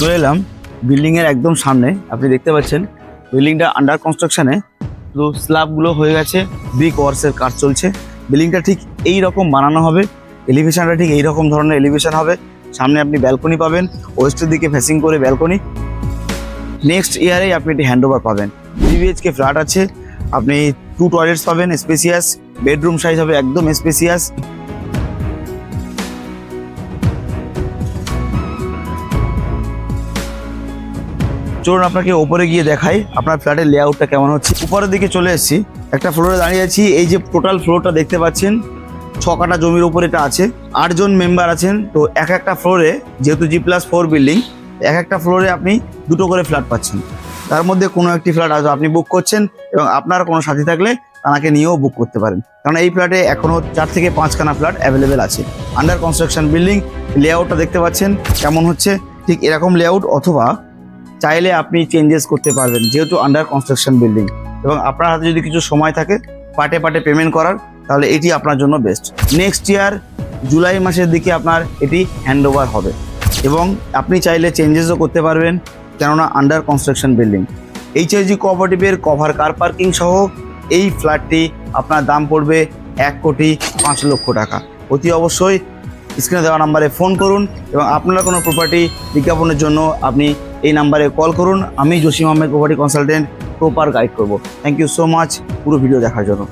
চলে এলাম বিল্ডিংয়ের একদম সামনে। আপনি দেখতে পাচ্ছেন বিল্ডিংটা আন্ডার কনস্ট্রাকশনে, তো স্ল্যাবগুলো হয়ে গেছে, ব্রিক ওয়ার্সের কাজ চলছে। বিল্ডিংটা ঠিক এই রকম বানানো হবে, এলিভেশনটা ঠিক এই রকম ধরনের এলিভেশন হবে। সামনে আপনি ব্যালকনি পাবেন, ওয়েস্টের দিকে ফেসিং করে ব্যালকনি। নেক্সট ইয়ারেই আপনি একটি হ্যান্ডওভার পাবেন। 3 BHK ফ্ল্যাট আছে, আপনি 2 টয়লেটস পাবেন, স্পেসিয়াস বেডরুম সাইজ হবে একদম স্পেসিয়াস। চলুন আপনাকে ওপরে গিয়ে দেখাই আপনার ফ্ল্যাটের লেআউটটা কেমন হচ্ছে। উপরের দিকে চলে এসেছি, একটা ফ্লোরে দাঁড়িয়ে আছি। এই যে টোটাল ফ্লোরটা দেখতে পাচ্ছেন, 6 কাঠা জমির উপর এটা আছে। 8 জন মেম্বার আছেন। তো একটা ফ্লোরে, যেহেতু G+4 বিল্ডিং, একটা ফ্লোরে আপনি 2টো করে ফ্ল্যাট পাচ্ছেন। তার মধ্যে কোনো একটি ফ্ল্যাট হয়তো আপনি বুক করছেন, এবং আপনার কোনো সাথী থাকলে তাকে নিয়েও বুক করতে পারেন, কারণ এই ফ্ল্যাটে এখনও 4 থেকে 5 খানা ফ্ল্যাট অ্যাভেলেবেল আছে। Under construction building. লেআউটটা দেখতে পাচ্ছেন কেমন হচ্ছে, ঠিক এরকম লেআউট, অথবা চাইলে আপনি চেঞ্জেস করতে পারবেন, যেহেতু আন্ডার কনস্ট্রাকশন বিল্ডিং। এবং আপনার হাতে যদি কিছু সময় থাকে পার্টে পার্টে পেমেন্ট করার, তাহলে এটি আপনার জন্য বেস্ট। নেক্সট ইয়ার জুলাই মাসের দিকে আপনার এটি হ্যান্ডওভার হবে, এবং আপনি চাইলে চেঞ্জেসও করতে পারবেন, কেননা আন্ডার কনস্ট্রাকশন বিল্ডিং। HIG কোঅপারেটিভের কভার কার পার্কিং সহ এই ফ্ল্যাটটি আপনার দাম পড়বে 1,05,00,000 টাকা। অতি অবশ্যই স্ক্রিনে দেওয়া নাম্বারে ফোন করুন, এবং আপনারা কোনো প্রপার্টি বিজ্ঞাপনের জন্য আপনি এই নাম্বারে কল করুন। আমি Jasim Ahmed, property consultant, proper guide করব। থ্যাংক ইউ সো মাচ পুরো ভিডিও দেখার জন্য।